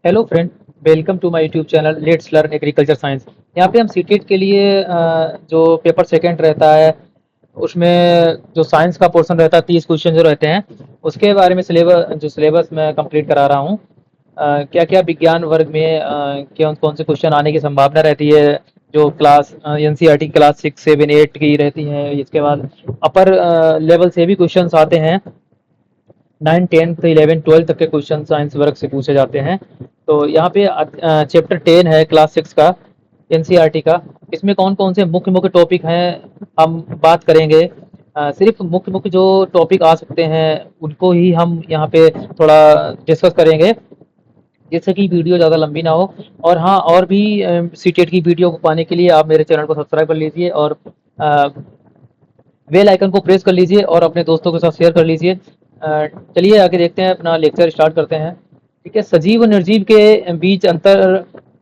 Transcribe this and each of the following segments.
Hello friend, welcome to my YouTube channel let's learn agriculture science. यहाँ पे हम CTET के लिए जो पेपर सेकंड रहता है उसमें जो साइंस का पोर्शन रहता है 30 क्वेश्चन जो रहते हैं उसके बारे में सिलेबस मैं कंप्लीट करा रहा हूँ। क्या क्या विज्ञान वर्ग में कौन कौन से क्वेश्चन आने की संभावना रहती है जो क्लास एनसीईआरटी क्लास 6, 7, 8 की रहती हैं। इसके बाद अपर लेवल से भी क्वेश्चंस आते हैं। 9, 10, 11, 12 तक के क्वेश्चन साइंस वर्ग से पूछे जाते हैं। तो यहाँ पे चैप्टर 10 है क्लास 6 का एनसीईआरटी का। इसमें कौन कौन से मुख्य मुख्य टॉपिक हैं हम बात करेंगे। सिर्फ मुख्य मुख्य जो टॉपिक आ सकते हैं उनको ही हम यहाँ पे थोड़ा डिस्कस करेंगे, जिससे कि वीडियो ज़्यादा लंबी ना हो। और हाँ, और भी सीटेट की वीडियो को पाने के लिए आप मेरे चैनल को सब्सक्राइब कर लीजिए और बेल आइकन को प्रेस कर लीजिए और अपने दोस्तों के साथ शेयर कर लीजिए। चलिए आगे देखते हैं, अपना लेक्चर स्टार्ट करते हैं। ठीक है, सजीव और निर्जीव के बीच अंतर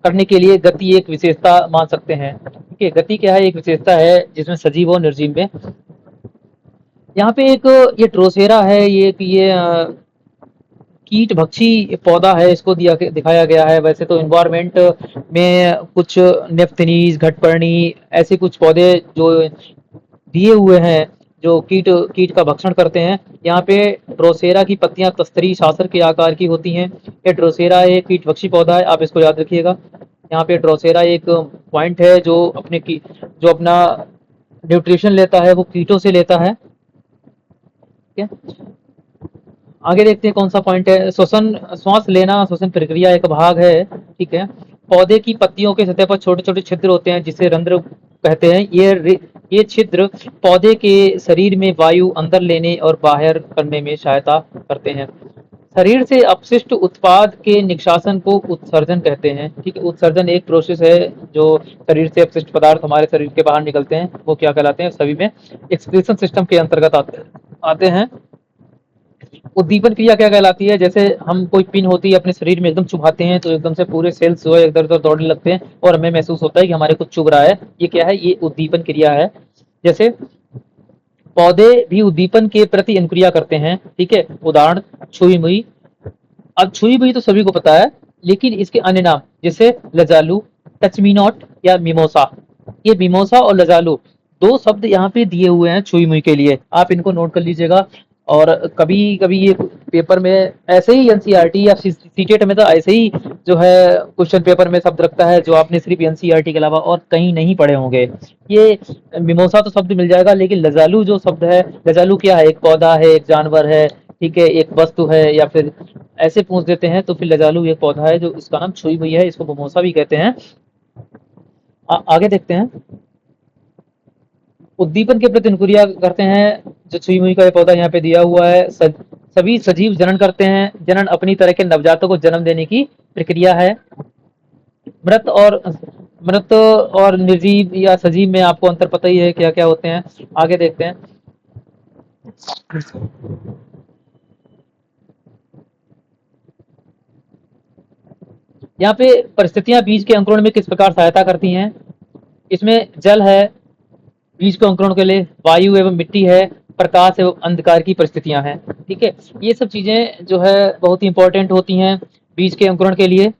करने के लिए गति एक विशेषता मान सकते हैं। ठीक है, गति क्या है? एक विशेषता है जिसमें सजीव और निर्जीव में। यहाँ पे एक ये ड्रोसेरा है, ये कीट भक्षी पौधा है, इसको दिखाया गया है। वैसे तो इन्वायरमेंट में कुछ नेफ्थनीज, घटपर्णी ऐसे कुछ पौधे जो दिए हुए हैं जो कीट कीट का भक्षण करते हैं। यहाँ पे ड्रोसेरा की पत्तियां तस्तरी शासर के आकार की होती हैं। ये ड्रोसेरा एक कीटभक्षी पौधा है, आप इसको याद रखिएगा। यहाँ पे ड्रोसेरा एक पॉइंट है जो जो अपना न्यूट्रिशन लेता है वो कीटों से लेता है। ठीक है, आगे देखते हैं कौन सा पॉइंट है। श्वसन, श्वास लेना श्वसन प्रक्रिया एक भाग है। ठीक है, पौधे की पत्तियों के सतह पर छोटे छोटे छिद्र होते हैं जिसे रंध्र कहते हैं। ये छिद्र पौधे के शरीर में वायु अंदर लेने और बाहर करने में सहायता करते हैं। शरीर से अपशिष्ट उत्पाद के निष्कासन को उत्सर्जन कहते हैं। ठीक है, उत्सर्जन एक प्रोसेस है जो शरीर से अपशिष्ट पदार्थ हमारे शरीर के बाहर निकलते हैं, वो क्या कहलाते हैं? सभी में एक्सक्रीशन सिस्टम के अंतर्गत आते हैं। उद्दीपन क्रिया क्या कहलाती है? जैसे हम कोई पिन होती है अपने शरीर में एकदम चुभाते हैं तो एकदम से पूरे सेल्स जो है इधर उधर दौड़ने लगते हैं और हमें महसूस होता है कि हमारे कुछ चुभ रहा है। ये क्या है? ये उद्दीपन क्रिया है। जैसे पौधे भी उद्दीपन के प्रति अनुक्रिया करते हैं। ठीक है, उदाहरण छुई मुई। अब छुई मुई तो सभी को पता है, लेकिन इसके अन्य नाम जैसे लजालू, टचमीनॉट या मिमोसा। ये मिमोसा और लजालू दो शब्द यहाँ पे दिए हुए हैं छुई मुई के लिए, आप इनको नोट कर लीजिएगा। और कभी कभी ये पेपर में ऐसे ही एनसीईआरटी या सीटेट में तो ऐसे ही जो है क्वेश्चन पेपर में शब्द रखता है जो आपने सिर्फ एनसीईआरटी के अलावा और कहीं नहीं पढ़े होंगे। ये मिमोसा तो शब्द मिल जाएगा, लेकिन लजालू जो शब्द है, लजालू क्या है? एक पौधा है, एक जानवर है, ठीक है, एक वस्तु है, या फिर ऐसे पूछ देते हैं तो फिर लजालू एक पौधा है जो इसका नाम छुई हुई है, इसको मिमोसा भी कहते हैं। आगे देखते हैं। उद्दीपन के प्रति अनुक्रिया करते हैं जो छुई मुई का ये पौधा यहाँ पे दिया हुआ है। सभी सजीव जनन करते हैं। जनन अपनी तरह के नवजातों को जन्म देने की प्रक्रिया है। मृत और मृत और निर्जीव या सजीव में आपको अंतर पता ही है क्या क्या होते हैं। आगे देखते हैं। यहाँ पे परिस्थितियां बीज के अंकुरण में किस प्रकार सहायता करती हैं। इसमें जल है बीज के अंकुरण के लिए, वायु एवं मिट्टी है, प्रकाश एवं अंधकार की परिस्थितियां हैं। ठीक है, ये सब चीजें जो है बहुत ही इंपॉर्टेंट होती हैं बीज के अंकुरण के लिए।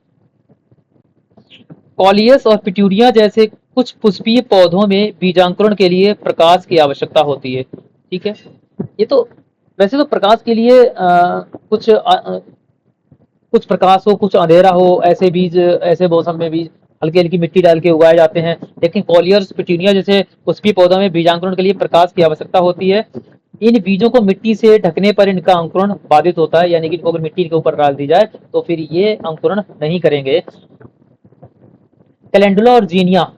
कॉलियस और पिट्यूनिया जैसे कुछ पुष्पीय पौधों में बीजांकुरण के लिए प्रकाश की आवश्यकता होती है। ठीक है, ये तो वैसे तो प्रकाश के लिए कुछ प्रकाश हो कुछ अंधेरा हो, ऐसे बीज ऐसे मौसम में बीज हल्की हल्की मिट्टी डाल के उगाए जाते हैं। लेकिन कॉलियर्स पिट्यूनिया जैसे पुष्पीय पौधों में बीजांकुरण के लिए प्रकाश की आवश्यकता होती है। इन बीजों को मिट्टी से ढकने पर इनका अंकुरण बाधित होता है, यानी कि इनको अगर मिट्टी के ऊपर डाल दी जाए तो फिर ये अंकुरण नहीं करेंगे। कैलेंडुला और जीनिया,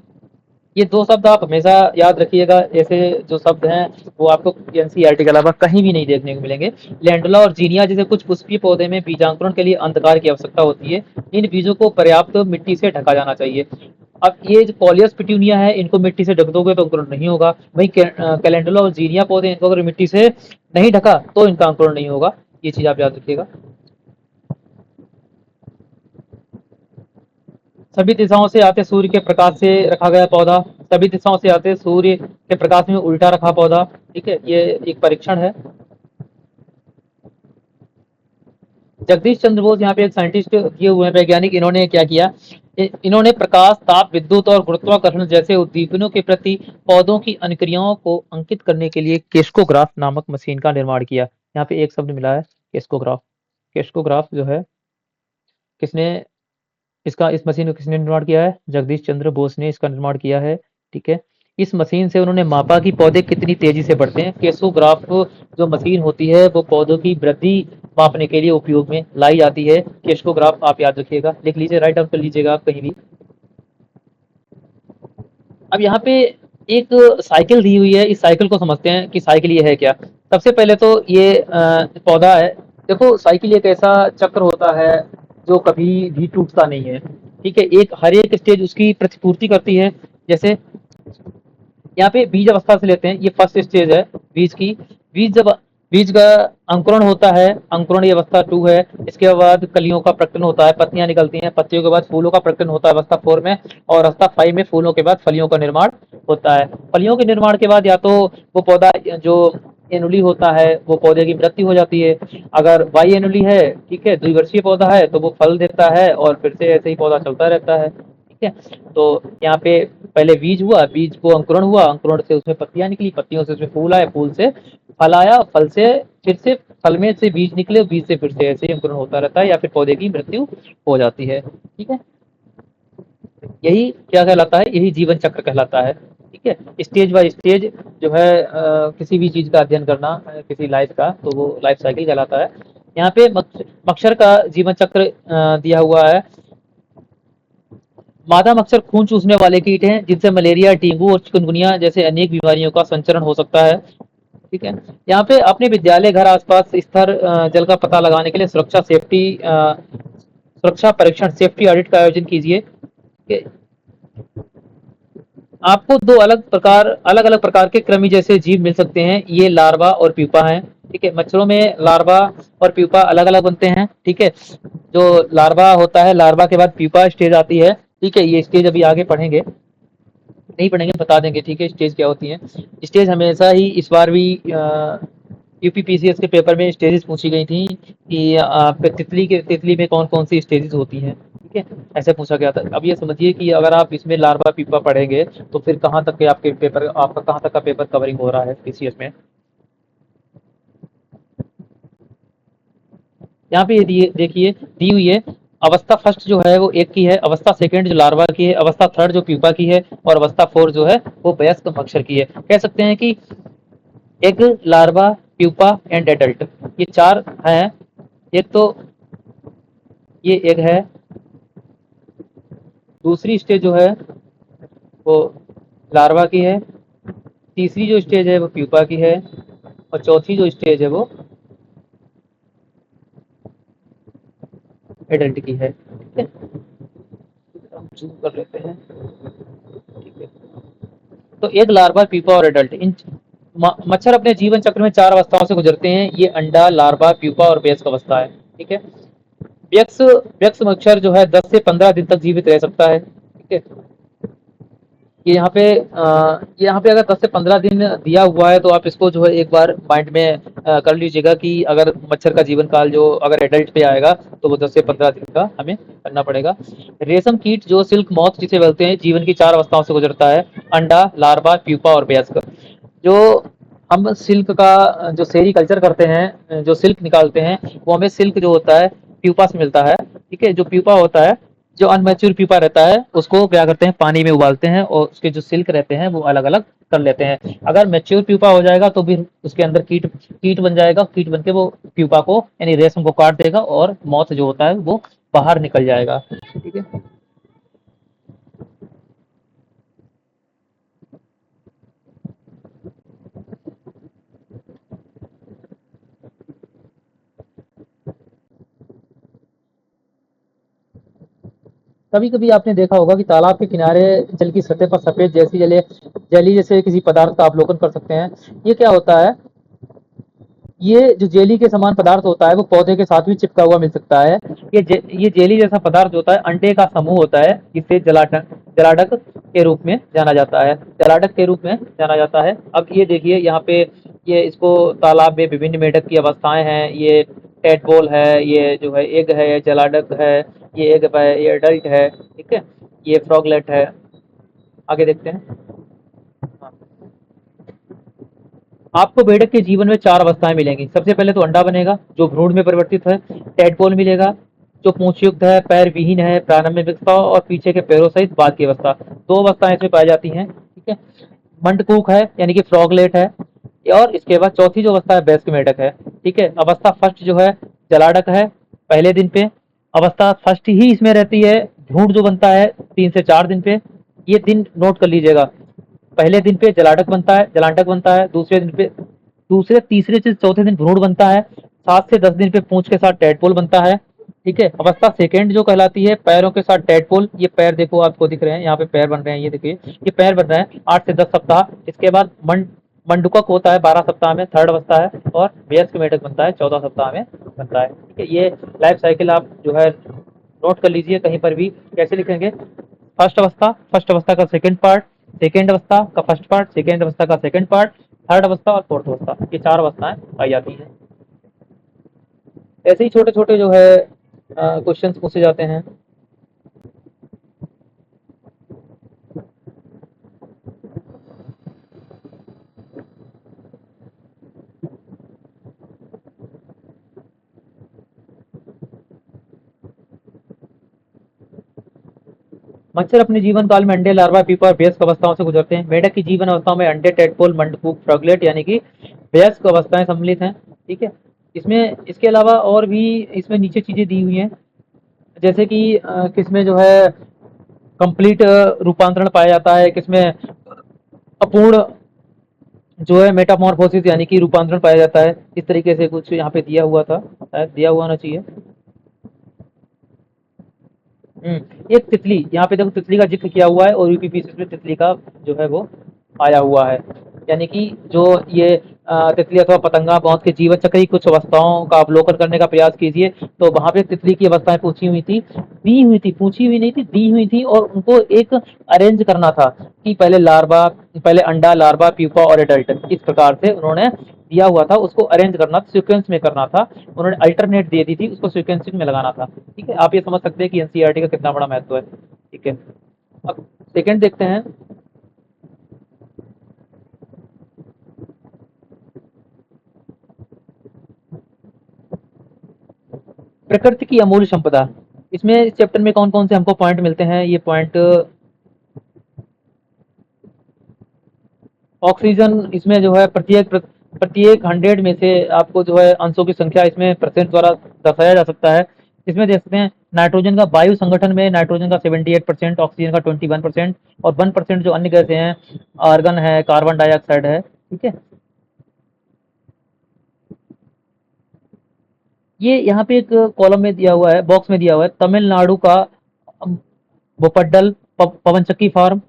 ये दो शब्द आप हमेशा याद रखिएगा। ऐसे जो शब्द हैं वो आपको एनसीईआरटी के अलावा कहीं भी नहीं देखने को मिलेंगे। लैंडुला और जीनिया जैसे कुछ पुष्पीय पौधे में बीजांकुरण के लिए अंधकार की आवश्यकता होती है। इन बीजों को पर्याप्त मिट्टी से ढका जाना चाहिए। अब ये जो कॉलियस पिट्यूनिया है इनको मिट्टी से ढक दोगे तो अंकुरण नहीं होगा। वही कैलेंडुला और जीनिया पौधे, इनको अगर मिट्टी से नहीं ढका तो इनका अंकुरण नहीं होगा। ये चीज आप याद रखिएगा। सभी दिशाओं से आते सूर्य के प्रकाश से रखा गया पौधा, सभी दिशाओं से आते सूर्य के प्रकाश में उल्टा रखा पौधा। ठीक है, ये एक परीक्षण है। जगदीश चंद्र बोस यहाँ पे एक साइंटिस्ट किए हुए हैं वैज्ञानिक। इन्होंने क्या किया, इन्होंने प्रकाश, ताप, विद्युत और गुरुत्वाकर्षण जैसे उद्दीपनों के प्रति पौधों की अनुक्रियाओं को अंकित करने के लिए केस्कोग्राफ नामक मशीन का निर्माण किया। यहाँ पे एक शब्द मिला है, केस्कोग्राफ। केस्कोग्राफ जो है, किसने इसका इस मशीन को किसने निर्माण किया है? जगदीश चंद्र बोस ने इसका निर्माण किया है। ठीक है, इस मशीन से उन्होंने मापा कि पौधे कितनी तेजी से बढ़ते हैं। केसोग्राफ जो मशीन होती है वो पौधों की वृद्धि मापने के लिए उपयोग में लाई जाती है। केस्कोग्राफ आप याद रखिएगा, लिख लीजिए, राइट डाउन कर लीजिएगा आप कहीं भी। अब यहाँ पे एक साइकिल दी हुई है, इस साइकिल को समझते हैं कि साइकिल ये है क्या। सबसे पहले तो ये पौधा है। देखो, साइकिल एक ऐसा चक्र होता है जो कभी भी टूटता नहीं है। ठीक है, एक हर एक स्टेज उसकी प्रतिपूर्ति करती है। जैसे यहाँ पे बीज अवस्था से लेते हैं, ये फर्स्ट स्टेज है बीज की। बीज जब बीज का अंकुरण होता है, अंकुरण ये अवस्था 2 है। इसके बाद कलियों का प्रकटन होता है, पत्तियां निकलती हैं, पत्तियों के बाद फूलों का प्रकटन होता है अवस्था 4 में, और अवस्था 5 में फूलों के बाद फलियों का निर्माण होता है। फलियों के निर्माण के बाद या तो वो पौधा जो एनुली होता है वो पौधे की मृत्यु हो जाती है। अगर बाई एनुली है, ठीक है, द्विवर्षीय पौधा है, तो वो फल देता है और फिर से ऐसे ही पौधा चलता रहता है। ठीक है, तो यहाँ पे पहले बीज हुआ, बीज को अंकुरण हुआ, अंकुरण से उसमें पत्तियां निकली, पत्तियों से उसमें फूल आए, फूल से फल आया, फल से फिर से फल में से बीज निकले, बीज से फिर से ऐसे ही अंकुरण होता रहता है या फिर पौधे की मृत्यु हो जाती है। ठीक है, यही क्या कहलाता है, यही जीवन चक्र कहलाता है। ठीक है, स्टेज बाय स्टेज जो है किसी भी चीज का अध्ययन करना, किसी लाइफ का, तो वो लाइफ साइकिल कहलाता है। यहाँ पे मच्छर का जीवन चक्र दिया हुआ है। मादा मच्छर खून चूसने वाले कीट हैं जिनसे मलेरिया, डेंगू और चिकनगुनिया जैसे अनेक बीमारियों का संचरण हो सकता है। ठीक है, यहाँ पे अपने विद्यालय, घर, आसपास स्तर जल का पता लगाने के लिए सुरक्षा परीक्षण, सेफ्टी ऑडिट का आयोजन कीजिए। आपको दो अलग अलग प्रकार के कृमि जैसे जीव मिल सकते हैं, ये लार्वा और प्यूपा हैं। ठीक है, मच्छरों में लार्वा और प्यूपा अलग अलग बनते हैं। ठीक है, जो लार्वा होता है, लार्वा के बाद प्यूपा स्टेज आती है। ठीक है, ये स्टेज अभी आगे पढ़ेंगे, नहीं पढ़ेंगे, बता देंगे। ठीक है, स्टेज क्या होती है। स्टेज हमेशा ही इस बार भी यूपीपीसीएस के पेपर में स्टेजेस पूछी गई थी कि तितली में कौन कौन सी स्टेजेस होती हैं। ठीक है, ऐसे पूछा गया था। अब ये समझिए कि अगर आप इसमें लार्वा पीपा पढ़ेंगे तो फिर कहाँ तक के आपके पेपर, आपका कहाँ तक का पेपर कवरिंग हो रहा है पीसीएस में। यहाँ पे देखिए दी हुई है। अवस्था फर्स्ट जो है वो एक की है, अवस्था सेकंड जो लार्वा की है, अवस्था थर्ड जो प्यूपा की है, और अवस्था 4 जो है वो वयस्क मच्छर की है। कह सकते हैं कि egg, larva, pupa and adult, ये 4 हैं। एक तो ये एग है, दूसरी स्टेज जो है वो लार्वा की है, तीसरी जो स्टेज है वो प्यूपा की है, और चौथी जो स्टेज है वो एडल्ट की है। ठीक है, हम जूम कर लेते हैं। ठीक है, तो एग, लार्वा, प्यूपा और एडल्ट, इन मच्छर अपने जीवन चक्र में 4 अवस्थाओं से गुजरते हैं। ये अंडा, लार्वा, प्यूपा और वयस्क अवस्था है। ठीक है, वयस्क वयस्क मच्छर जो है 10 से 15 दिन तक जीवित रह सकता है। ठीक है, ये यहाँ पे अगर 10 से 15 दिन दिया हुआ है तो आप इसको जो है एक बार माइंड में कर लीजिएगा कि अगर मच्छर का जीवन काल जो अगर एडल्ट पे आएगा तो वो 10 से 15 दिन का हमें करना पड़ेगा। रेशम कीट जो सिल्क मॉथ जिसे बोलते हैं, जीवन की 4 अवस्थाओं से गुजरता है, अंडा, लार्वा, प्यूपा और वयस्क। जो हम सिल्क का जो सेरीकल्चर करते हैं, जो सिल्क निकालते हैं, वो हमें सिल्क जो होता है प्यूपा से मिलता है। ठीक है, जो प्यूपा होता है, जो अनमेच्योर प्यूपा रहता है, उसको क्या करते हैं, पानी में उबालते हैं और उसके जो सिल्क रहते हैं वो अलग अलग कर लेते हैं। अगर मैच्योर प्यूपा हो जाएगा तो फिर उसके अंदर कीट कीट बन जाएगा, कीट बन के वो प्यूपा को यानी रेशम को काट देगा और मौत जो होता है वो बाहर निकल जाएगा। ठीक है, कभी कभी आपने देखा होगा कि तालाब के किनारे जल की सतह पर सफेद जैसी जली जैसे किसी पदार्थ का अवलोकन कर सकते हैं। ये क्या होता है, ये जो जेली के समान पदार्थ होता है वो पौधे के साथ भी चिपका हुआ मिल सकता है। ये जेली जैसा पदार्थ होता है, अंडे का समूह होता है, जिसे जलाडक के रूप में जाना जाता है, जलाडक के रूप में जाना जाता है। अब ये देखिए यहाँ पे, ये इसको तालाब में विभिन्न मेढक की अवस्थाएं हैं, ये टेडपोल है, ये जो है एग है, ये जलाडक है, ये एग है, ये एडल्ट है, ठीक है। ये फ्रॉगलेट है। आगे देखते हैं। हाँ। आपको मेढक के जीवन में 4 अवस्थाएँ मिलेंगी। सबसे पहले तो अंडा बनेगा, जो भ्रूण में परिवर्तित है। टैडपोल मिलेगा, जो पूँछयुक्त है, पैर विहीन है, प्रारंभिक अवस्था और पीछे के पैरों सहित बाद की अवस्था। 2 अवस्थाएँ इसमें पाई जाती हैं, ठीक है। मंडकूक है, यानी कि फ्रॉगलेट है। और इसके बाद चौथी जो अवस्था है, वयस्क मेढक है, ठीक है। अवस्था फर्स्ट जो है, जलाडक है, पहले दिन पे। अवस्था फर्स्ट ही इसमें रहती है, भ्रूण जो बनता है 3 से 4 दिन पे। ये दिन नोट कर लीजिएगा। पहले दिन पे जलांडक बनता है, दूसरे दिन पे, दूसरे तीसरे से चौथे दिन भ्रूण बनता है, 7 से 10 दिन पे पूंछ के साथ टैडपोल बनता है, ठीक है। अवस्था सेकेंड जो कहलाती है, पैरों के साथ टैडपोल। ये पैर देखो आपको दिख रहे हैं, यहाँ पे पैर बन रहे हैं, ये देखिए, ये पैर बन रहे हैं 8 से 10 सप्ताह। इसके बाद मंडूकक होता है 12 सप्ताह में, थर्ड अवस्था है। और वयस्क मेढक बनता है 14 सप्ताह में बनता है, ठीक है। ये लाइफ साइकिल आप जो है नोट कर लीजिए, कहीं पर भी कैसे लिखेंगे। फर्स्ट अवस्था का सेकंड पार्ट, सेकंड अवस्था का फर्स्ट पार्ट, सेकंड अवस्था का सेकंड पार्ट, थर्ड अवस्था और फोर्थ अवस्था, ये 4 अवस्थाएं पाई जाती हैं। ऐसे ही छोटे छोटे जो है क्वेश्चंस पूछे जाते हैं। मच्छर अपने जीवन काल में अंडे, लार्वा, पीपा और वयस्क अवस्थाओं से गुजरते हैं। मेढक की जीवन अवस्थाओं में अंडे, टेडपोल, मंडूक, फ्रॉगलेट यानी कि वयस्क अवस्थाएं सम्मिलित हैं, ठीक है। इसमें इसके अलावा और भी इसमें नीचे चीजें दी हुई हैं, जैसे कि किसमें जो है कंप्लीट रूपांतरण पाया जाता है, किसमें अपूर्ण जो है मेटामॉर्फोसिस यानी कि रूपांतरण पाया जाता है। इस तरीके से कुछ यहाँ पे दिया हुआ था, शायद दिया हुआ होना चाहिए। एक तितली, यहाँ पे देखो तितली का जिक्र किया हुआ है और यूपीपीसीएस में तितली का जो है वो आया हुआ है, यानी कि जो ये तितली अथवा पतंगा मौत के जीवन चक्र की कुछ अवस्थाओं का अवलोकन करने का प्रयास कीजिए। तो वहां पे तितली की अवस्थाएं पूछी हुई थी, दी हुई थी, पूछी हुई नहीं थी, दी हुई थी। और उनको एक अरेंज करना था कि पहले लार्वा, पहले अंडा, लार्वा, प्यूपा और एडल्ट, इस प्रकार से उन्होंने दिया हुआ था। उसको अरेंज करना, सीक्वेंस में करना था। उन्होंने अल्टरनेट दे दी थी, उसको सीक्वेंसिंग में लगाना था, ठीक है। आप ये समझ सकते हैं कि एनसीईआरटी का कितना बड़ा महत्व है, ठीक है। अब सेकंड देखते हैं। प्रकृति की अमूल्य संपदा। इसमें इस चैप्टर में कौन कौन से हमको पॉइंट मिलते हैं, ये पॉइंट। ऑक्सीजन इसमें जो है प्रत्येक 100 में से आपको जो है अंशों की संख्या इसमें परसेंट द्वारा दर्शाया जा सकता है। इसमें देख सकते हैं नाइट्रोजन का, वायु संगठन में नाइट्रोजन का 78%, ऑक्सीजन का 21% और 1% जो अन्य गैसें हैं, आर्गन है, कार्बन डाइऑक्साइड है, ठीक है। ये यहाँ पे एक कॉलम में दिया हुआ है, बॉक्स में दिया हुआ है, तमिलनाडु का भोपड्डल पवनचक्की फार्म,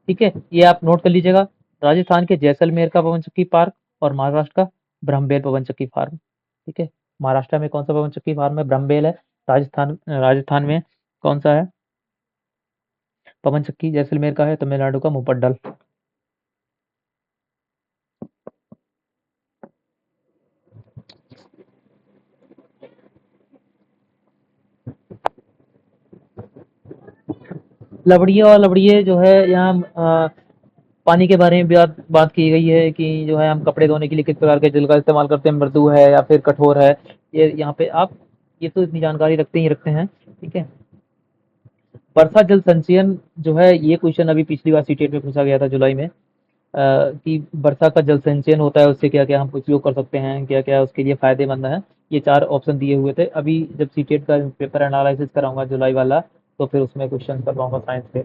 ठीक है। ये आप नोट कर लीजिएगा। राजस्थान के जैसलमेर का पवनचक्की पार्क और महाराष्ट्र का ब्रह्मबेल पवनचक्की फार्म, ठीक है। महाराष्ट्र में कौन सा पवनचक्की फार्म है, ब्रह्मबेल है। राजस्थान में कौन सा है, पवनचक्की जैसलमेर का है, तमिलनाडु का मुपड्डल। लवड़िया और लवड़िए जो है यहाँ पानी के बारे में बात की गई है कि जो है हम कपड़े धोने के लिए किस प्रकार के जल का इस्तेमाल करते हैं, मृदु है या फिर कठोर है। ये यहाँ पे आप ये तो इतनी जानकारी रखते ही रखते हैं, ठीक है। वर्षा जल संचयन जो है, ये क्वेश्चन अभी पिछली बार सीटेट में पूछा गया था जुलाई में, कि वर्षा का जल संचयन होता है, उससे क्या क्या हम उपयोग कर सकते हैं, क्या क्या उसके लिए फायदेमंद है। ये 4 ऑप्शन दिए हुए थे। अभी जब सीटेट का पेपर एनालिसिस कराऊंगा जुलाई वाला, तो फिर उसमें क्वेश्चन करवाऊंगा साइंस के।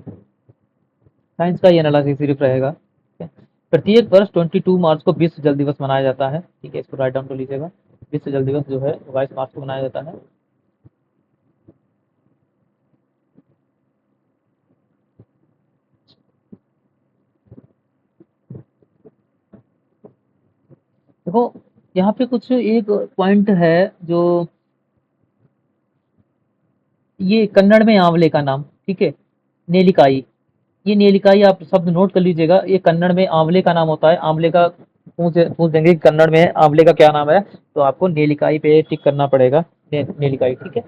साइंस का ये एनालिसिस सिर्फ रहेगा, ठीक है। प्रत्येक वर्ष 22 मार्च को विश्व जल दिवस मनाया जाता है, ठीक है। इसको राइट डाउन कर लीजिएगा। विश्व जल दिवस जो है 22 मार्च को मनाया जाता है। देखो यहाँ पे कुछ एक पॉइंट है, जो ये कन्नड़ में आंवले का नाम, ठीक है, नेलिकाई। ये नेलिकाई आप शब्द नोट कर लीजिएगा। ये कन्नड़ में आंवले का नाम होता है। आंवले का पूछ देंगे कि कन्नड़ में आंवले का क्या नाम है, तो आपको नीलिकाई पे टिक करना पड़ेगा। नीलिकाई, ठीक है।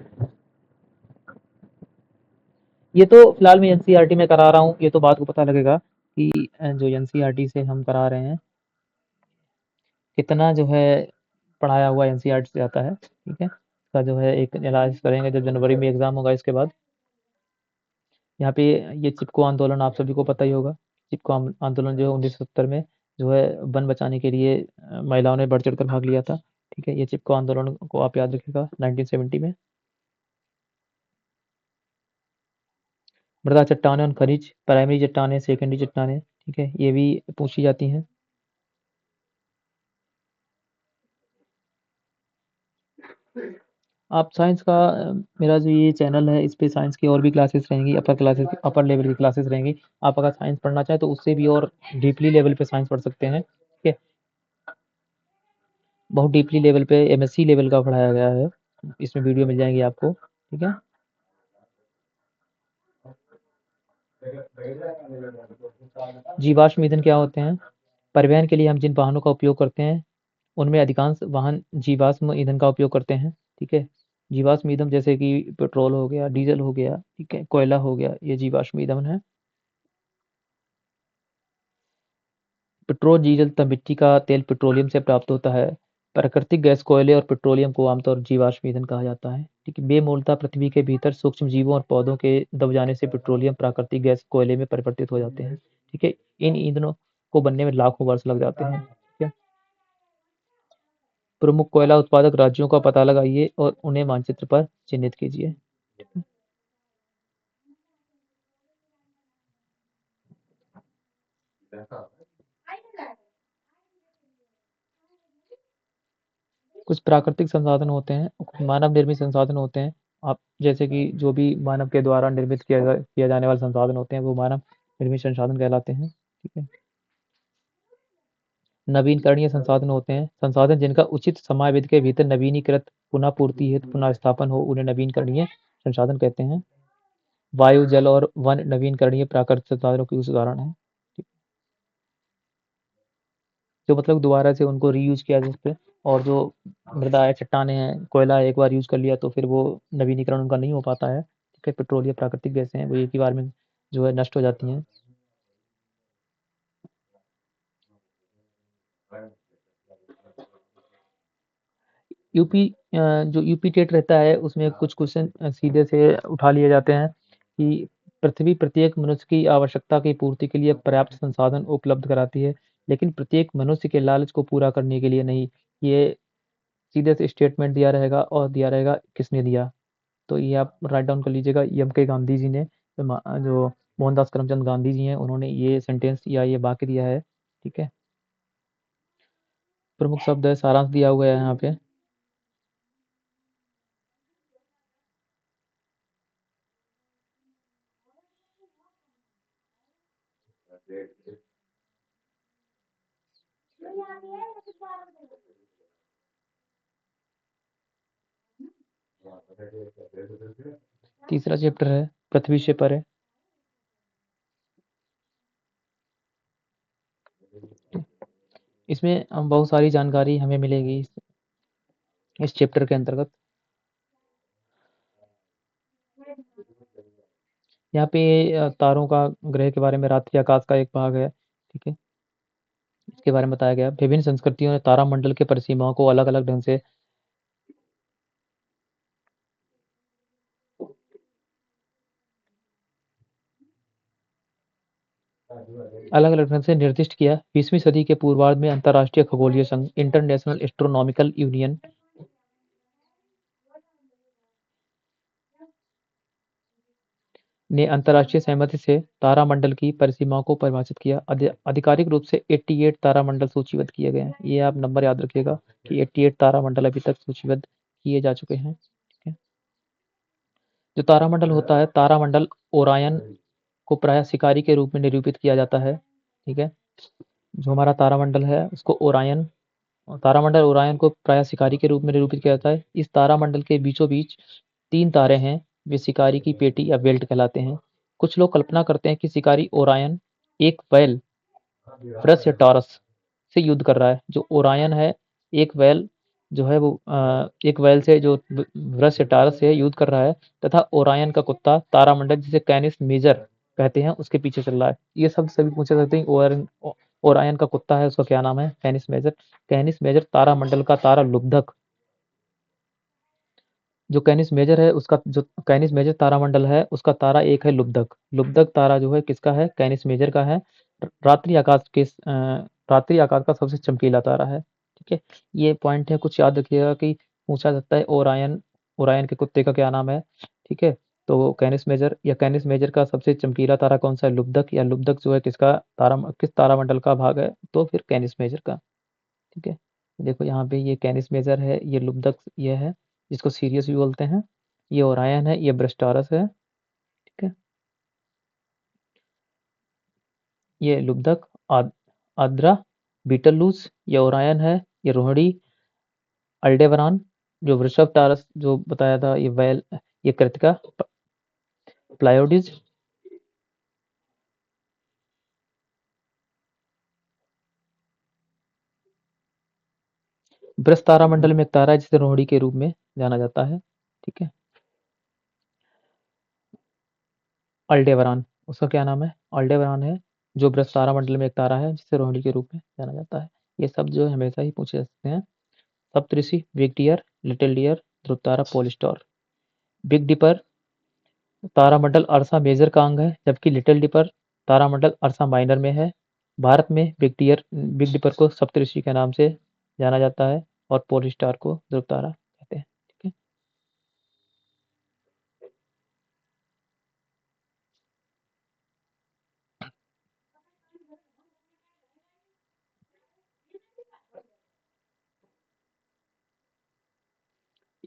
ये तो फिलहाल मैं एनसीईआरटी में करा रहा हूँ, ये तो बात को पता लगेगा कि जो एनसीईआरटी से हम करा रहे हैं कितना जो है पढ़ाया हुआ एनसीईआरटी से आता है, ठीक है। इसका जो है एक एनालिसिस करेंगे जब जनवरी में एग्जाम होगा इसके बाद। यहाँ पे ये चिपको आंदोलन आप सभी को पता ही होगा। चिपको आंदोलन जो है 1970 में जो है वन बचाने के लिए महिलाओं ने बढ़ चढ़ कर भाग लिया था, ठीक है। ये चिपको आंदोलन को आप याद रखिएगा 1970 में। मृदा चट्टानें और खनिज, प्राइमरी चट्टानें, सेकेंडरी चट्टानें, ठीक है, ये भी पूछी जाती हैं। आप साइंस का मेरा जो ये चैनल है इस पे साइंस की और भी क्लासेस रहेंगी, अपर क्लासेस, अपर लेवल की क्लासेस रहेंगी। आप अगर साइंस पढ़ना चाहें तो उससे भी और डीपली लेवल पे साइंस पढ़ सकते हैं, ठीक है। बहुत डीपली लेवल पे एमएससी लेवल का पढ़ाया गया है, इसमें वीडियो मिल जाएंगी आपको, ठीक है। जीवाश्म ईंधन क्या होते हैं? परिवहन के लिए हम जिन वाहनों का उपयोग करते हैं उनमें अधिकांश वाहन जीवाश्म ईंधन का उपयोग करते हैं, ठीक है। जीवाश्म ईंधन जैसे कि पेट्रोल हो गया, डीजल हो गया, ठीक है, कोयला हो गया, ये जीवाश्म ईंधन है। पेट्रोल, डीजल तथा मिट्टी का तेल पेट्रोलियम से प्राप्त होता है। प्राकृतिक गैस कोयले और पेट्रोलियम को आमतौर जीवाश्म ईंधन कहा जाता है, ठीक है। बेमूलतः पृथ्वी के भीतर सूक्ष्म जीवों और पौधों के दब जाने से पेट्रोलियम प्राकृतिक गैस कोयले में परिवर्तित हो जाते हैं, ठीक है। इन ईंधनों को बनने में लाखों वर्ष लग जाते हैं, ठीक है। प्रमुख कोयला उत्पादक राज्यों का पता लगाइए और उन्हें मानचित्र पर चिह्नित कीजिए। कुछ प्राकृतिक संसाधन होते हैं, कुछ मानव निर्मित संसाधन होते हैं। आप जैसे कि जो भी मानव के द्वारा निर्मित किया जाने वाले संसाधन होते हैं वो मानव निर्मित संसाधन कहलाते हैं, ठीक है। नवीनकरणीय संसाधन होते हैं, संसाधन जिनका उचित समयावधि के भीतर नवीनीकृत, पुनः पूर्ति हेतु पुनः स्थापन हो, उन्हें नवीनकरणीय संसाधन कहते हैं। वायु, जल और वन नवीनकरणीय प्राकृतिक संसाधनों की उदाहरण है, जो मतलब दोबारा से उनको रीयूज किया जा सकते हैं। और जो मृदा है, चट्टाने हैं, कोयला है, एक बार यूज कर लिया तो फिर वो नवीनीकरण उनका नहीं हो पाता है, ठीक है। पेट्रोल या प्राकृतिक गैसें हैं वो एक ही बार में जो है नष्ट हो जाती हैं। यूपी जो यूपी टेट रहता है उसमें कुछ क्वेश्चन सीधे से उठा लिए जाते हैं कि पृथ्वी प्रत्येक मनुष्य की आवश्यकता की पूर्ति के लिए पर्याप्त संसाधन उपलब्ध कराती है, लेकिन प्रत्येक मनुष्य के लालच को पूरा करने के लिए नहीं। ये सीधे से स्टेटमेंट दिया रहेगा और दिया रहेगा किसने दिया, तो ये आप राइट डाउन कर लीजिएगा। एम के गांधी जी ने, जो मोहनदास करमचंद गांधी जी हैं, उन्होंने ये सेंटेंस या ये वाक्य दिया है, ठीक है। प्रमुख शब्द है, सारांश दिया हुआ है यहाँ पे। तीसरा चैप्टर है पृथ्वी से परे। इसमें हम बहुत सारी जानकारी हमें मिलेगी इस चैप्टर के अंतर्गत। यहाँ पे तारों का ग्रह के बारे में, रात्रि आकाश का एक भाग है, ठीक है, इसके बारे में बताया गया। विभिन्न संस्कृतियों ने तारामंडल के परिसीमाओं को अलग अलग ढंग से अलग अलग ढंग से निर्दिष्ट किया। 20वीं सदी के पूर्वार्ध में अंतर्राष्ट्रीय खगोलीय संघ, इंटरनेशनल एस्ट्रोनॉमिकल यूनियन, ने अंतर्राष्ट्रीय सहमति से तारामंडल की परिसीमाओं को परिभाषित किया। आधिकारिक रूप से 88 तारामंडल सूचीबद्ध किए गए हैं। ये आप नंबर याद रखिएगा कि 88 तारामंडल अभी तक सूचीबद्ध किए जा चुके हैं, ठीक है। जो तारामंडल होता है, तारामंडल ओरायन को प्रायः शिकारी के रूप में निरूपित किया जाता है, ठीक है। जो हमारा तारामंडल है उसको ओरायन, तारामंडल ओरायन को प्रायः शिकारी के रूप में निरूपित किया जाता है। इस तारामंडल के बीचों बीच 3 तारे हैं, वे शिकारी की पेटी या बेल्ट कहलाते हैं। कुछ लोग कल्पना करते हैं कि शिकारी ओरायन एक बैल, वृष या टॉरस से युद्ध कर रहा है। जो ओरायन है, एक व्हेल जो है वो एक व्हेल से जो वृषटारस से युद्ध कर रहा है, तथा ओरायन का कुत्ता तारामंडल जिसे कैनिस मेजर कहते हैं उसके पीछे चल रहा है। ये सब सभी पूछे जाते हैं। ओरायन का कुत्ता है उसका क्या नाम है? Canis Major. कैनिस मेजर तारामंडल का तारा लुब्धक। जो कैनिस मेजर है उसका जो कैनिस मेजर तारामंडल है उसका तारा एक है लुब्धक। लुब्धक तारा जो है किसका है? कैनिस मेजर का है। रात्रि आकाश के रात्रि आकाश का सबसे चमकीला तारा है। ठीक है, ये पॉइंट है, कुछ याद रखिएगा कि पूछा जाता है ओरायन, ओरायन के कुत्ते का क्या नाम है। ठीक है, तो कैनिस मेजर या कैनिस मेजर का सबसे चमकीला तारा कौन सा है? लुब्धक। या लुब्धक जो है किसका तारा, किस तारामंडल का भाग है? तो फिर कैनिस मेजर का। ठीक है, देखो यहाँ पे ये कैनिस मेजर है, ये लुब्धक ये है जिसको सीरियस भी बोलते हैं, ये ओरायन है, ये ब्रेस्टारस है। ठीक है, ये लुब्धक, आद्रा, बीटलूस, ये ओरायन है, ये रोहिणी, अल्डेबरान, जो वृषभ टारस जो बताया था, ये वैल, ये कृतिका, प्लायोडिस। बृहस्पति तारामंडल में एक तारा है जिसे रोहिणी के रूप में जाना जाता है। ठीक है, अल्डेबरान, उसका क्या नाम है? अल्डेबरान है, जो बृहस्पति तारामंडल में एक तारा है जिसे रोहिणी के रूप में जाना जाता है। ये सब जो है हमेशा ही पूछे जाते हैं। सप्तऋषि, बिग डियर, लिटिल डियर, ध्रुव तारा, पोलस्टार। बिग डिपर तारामंडल अर्सा मेजर का अंग है, जबकि लिटिल डिपर तारामंडल अर्सा माइनर में है। भारत में बिग डिपर को सप्तऋषि के नाम से जाना जाता है और पोलस्टार को ध्रुव तारा कहते हैं। ठीक है,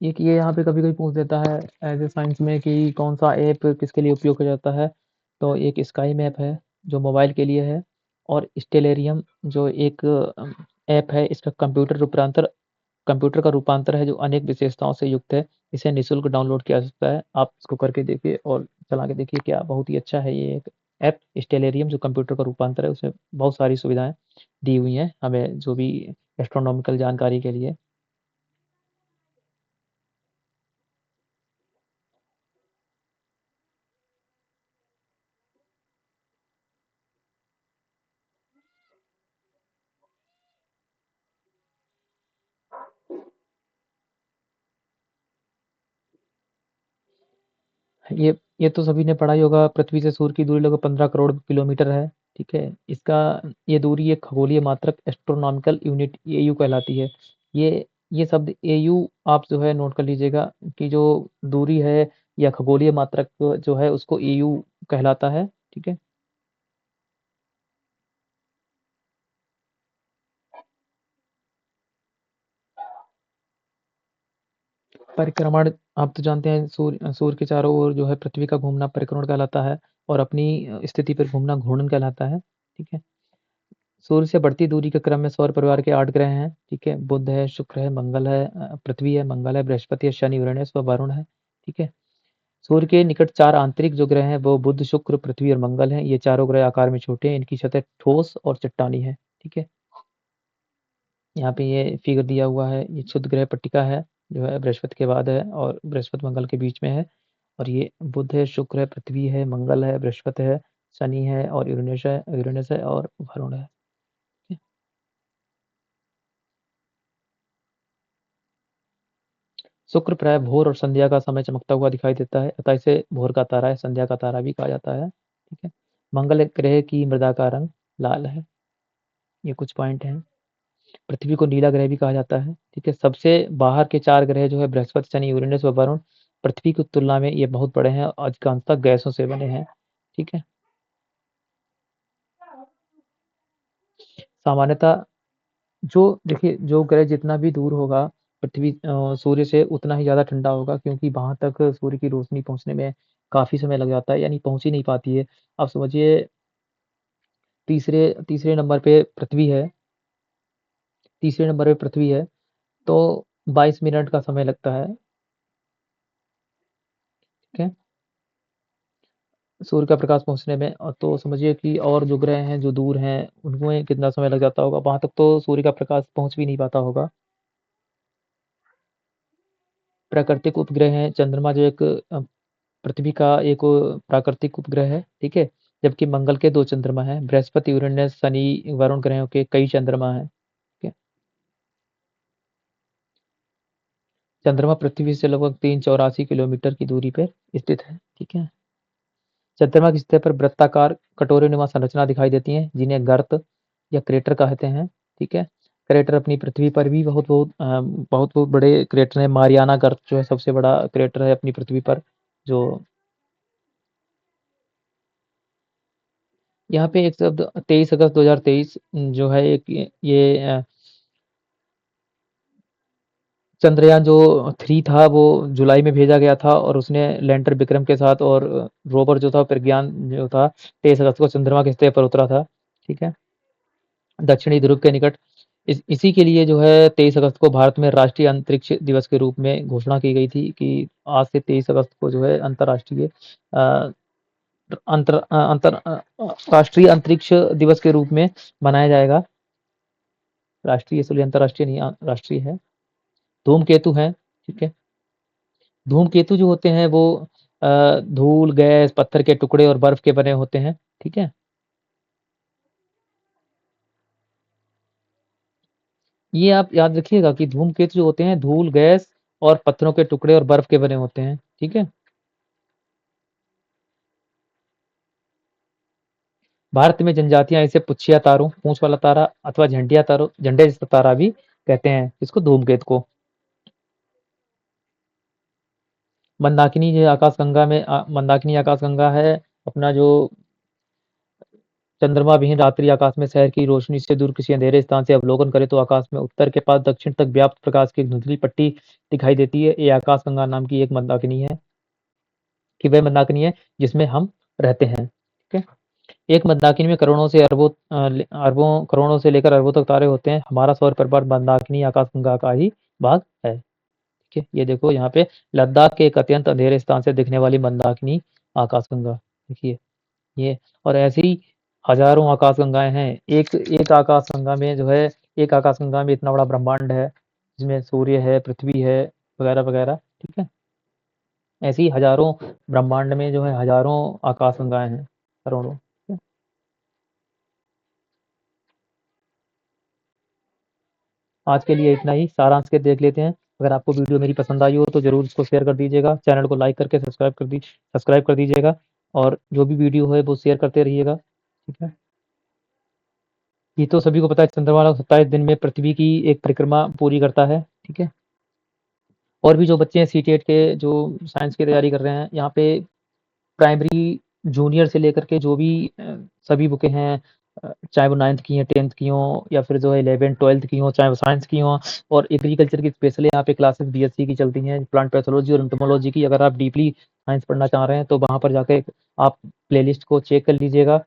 एक ये यहाँ पे कभी कभी पूछ देता है एज ए साइंस में कि कौन सा ऐप किसके लिए उपयोग किया जाता है। तो एक स्काई मैप है जो मोबाइल के लिए है, और स्टेलेरियम जो एक ऐप है, इसका कंप्यूटर का रूपांतर है जो अनेक विशेषताओं से युक्त है। इसे निःशुल्क डाउनलोड किया जा सकता है, आप इसको करके देखिए और चला के देखिए, क्या बहुत ही अच्छा है ये एक ऐप स्टेलेरियम, जो कंप्यूटर का रूपांतर है। उसमें बहुत सारी सुविधाएं दी हुई हैं हमें, जो भी एस्ट्रोनॉमिकल जानकारी के लिए। ये तो सभी ने पढ़ा ही होगा, पृथ्वी से सूर्य की दूरी लगभग 15 करोड़ किलोमीटर है। ठीक है, इसका ये दूरी एक खगोलीय मात्रक एस्ट्रोनॉमिकल यूनिट एयू कहलाती है। ये शब्द एयू आप जो है नोट कर लीजिएगा कि जो दूरी है या खगोलीय मात्रक जो है उसको एयू कहलाता है। ठीक है, परिक्रमण आप तो जानते हैं, सूर्य के चारों ओर जो है पृथ्वी का घूमना परिक्रमण कहलाता है, और अपनी स्थिति पर घूमना घूर्णन कहलाता है। ठीक है, सूर्य से बढ़ती दूरी के क्रम में सौर परिवार के 8 ग्रह हैं। ठीक है, बुध है, शुक्र है, मंगल है, पृथ्वी है, मंगल है, बृहस्पति है, शनि, यूरेनस व वरुण है। ठीक है, सूर्य के निकट 4 आंतरिक जो ग्रह हैं वो बुध, शुक्र, पृथ्वी और मंगल हैं। ये चारों ग्रह आकार में छोटे हैं, इनकी सतह ठोस और चट्टानी है। ठीक है, यहाँ पे ये फिगर दिया हुआ है, ये क्षुद्र ग्रह पट्टिका है, जो है बृहस्पति के बाद है और बृहस्पति मंगल के बीच में है। और ये बुध है, शुक्र है, पृथ्वी है, मंगल है, बृहस्पति है, शनि है और यूरेनस है और वरुण है। शुक्र प्राय भोर और संध्या का समय चमकता हुआ दिखाई देता है, अतः इसे भोर का तारा या संध्या का तारा भी कहा जाता है। ठीक है, मंगल ग्रह की मृदा का रंग लाल है। ये कुछ पॉइंट हैं। पृथ्वी को नीला ग्रह भी कहा जाता है। ठीक है, सबसे बाहर के 4 ग्रह जो है बृहस्पति, शनि, यूरेनस व वरुण, पृथ्वी की तुलना में ये बहुत बड़े हैं और अधिकांशतः गैसों से बने हैं। ठीक है, सामान्यतः जो देखिए, जो ग्रह जितना भी दूर होगा सूर्य से, उतना ही ज़्यादा ठंडा होगा, क्योंकि वहाँ तक सूर्य की रोशनी पहुँचने में काफ़ी समय लग जाता है, यानी पहुँच ही नहीं पाती है। आप समझिए, तीसरे तीसरे नंबर पे पृथ्वी है, तीसरे नंबर पे पृथ्वी है, तो 22 मिनट का समय लगता है। ठीक है, सूर्य का प्रकाश पहुँचने में, तो समझिए कि और जो ग्रह हैं, जो दूर हैं, उनमें कितना समय लग जाता होगा? वहाँ तक तो सूर्य का प्रकाश पहुँच भी नहीं पाता होगा। प्राकृतिक उपग्रह हैं, चंद्रमा जो एक पृथ्वी का एक प्राकृतिक उपग्रह है, ठीक है? जबकि मंगल के 2 चंद्रमा हैं, बृहस्पति, यूरेनस, शनि, वरुण ग्रहों के कई चंद्रमा हैं, ठीक है? चंद्रमा पृथ्वी से लगभग 384 किलोमीटर की दूरी पर स्थित है, ठीक है? चंद्रमा की सतह पर वृत्ताकार कटोरीनुमा संरचना दिखाई देती हैं, जिन्हें गर्त या क्रेटर कहते हैं, ठीक है? क्रेटर अपनी पृथ्वी पर भी बहुत-बहुत बड़े क्रेटर हैं। मारियाना गर्त जो है सबसे बड़ा क्रेटर है अपनी पृथ्वी पर, जो यहाँ पे एक शब्द 23 अगस्त 2023 जो है एक ये चंद्रयान जो 3 था वो जुलाई में भेजा गया था और उसने लैंडर विक्रम के साथ और रोवर जो था प्रज्ञान जो था 23 अगस्त को चंद्रमा की सतह पर उतरा था, ठीक है? दक्षिणी ध्रुव के निकट। इसी के लिए जो है 23 अगस्त को भारत में राष्ट्रीय अंतरिक्ष दिवस के रूप में घोषणा की गई थी कि आज से 23 अगस्त को जो है राष्ट्रीय अंतरिक्ष दिवस के रूप में मनाया जाएगा। राष्ट्रीय इसलिए अंतर्राष्ट्रीय नहीं, राष्ट्रीय है। धूमकेतु हैं, ठीक है? धूमकेतु जो होते हैं वो धूल, गैस, पत्थर के टुकड़े और बर्फ के बने होते हैं, ठीक है? ये आप याद रखिएगा कि धूमकेतु जो होते हैं धूल, गैस और पत्थरों के टुकड़े और बर्फ के बने होते हैं, ठीक है? भारत में जनजातियां इसे पुच्छिया तारों, पूंछ वाला तारा अथवा झंडिया तारों, झंडे जैसा तारा भी कहते हैं इसको, धूमकेतु को। मंदाकिनी जो आकाशगंगा में मंदाकिनी आकाशगंगा है अपना जो चंद्रमा विहीन रात्रि आकाश में शहर की रोशनी से दूर किसी अंधेरे स्थान से अवलोकन करे तो आकाश में उत्तर के पास दक्षिण तक व्याप्त प्रकाश की एक धुंधली पट्टी दिखाई देती है। ये आकाशगंगा नाम की एक मंदाकिनी है, कि वह मंदाकिनी है जिसमें हम रहते हैं, ठीक है? एक मंदाकिनी में करोड़ों से अरबों करोड़ों से लेकर अरबों तक तारे होते हैं। हमारा सौर परिवार मंदाकिनी आकाशगंगा का ही भाग है, ठीक है? ये देखो यहाँ पे लद्दाख के एक अत्यंत अंधेरे स्थान से दिखने वाली मंदाकिनी आकाशगंगा, देखिए ये। और ऐसी ही हजारों आकाशगंगाएं हैं। एक एक आकाशगंगा में जो है एक आकाशगंगा में इतना बड़ा ब्रह्मांड है, जिसमें सूर्य है, पृथ्वी है, वगैरह वगैरह, ठीक है? ऐसी ही हजारों ब्रह्मांड में जो है हजारों आकाशगंगाएं हैं, करोड़ों, ठीक है? आज के लिए इतना ही, सारांश के देख लेते हैं। अगर आपको वीडियो मेरी पसंद आई हो तो ज़रूर इसको शेयर कर दीजिएगा, चैनल को लाइक करके सब्सक्राइब कर दीजिएगा और जो भी वीडियो है वो शेयर करते रहिएगा, ठीक है? ये तो सभी को पता है चंद्रमा 27 दिन में पृथ्वी की एक परिक्रमा पूरी करता है, ठीक है? और भी जो बच्चे हैं सीटेट के जो साइंस की तैयारी कर रहे हैं, यहाँ पे प्राइमरी, जूनियर से लेकर के जो भी सभी बुकें हैं, चाहे वो 9th की हैं, 10th की हों या फिर जो है 11th 12th की हों, चाहे वो साइंस की हों, और एग्रीकल्चर की स्पेशली यहाँ पे क्लासेस बीएससी की चलती हैं, प्लांट पैथोलॉजी और एंटोमोलॉजी की। अगर आप डीपली साइंस पढ़ना चाह रहे हैं तो वहाँ पर जाके आप प्लेलिस्ट को चेक कर लीजिएगा।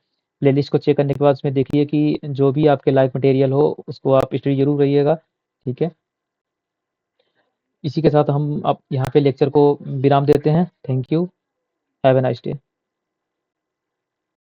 प्लेलिस्ट को चेक करने के बाद उसमें देखिए कि जो भी आपके लाइक मटेरियल हो उसको आप स्टडी ज़रूर करिएगा, ठीक है? इसी के साथ हम अब यहाँ पे लेक्चर को विराम देते हैं। Thank you. Have a nice day.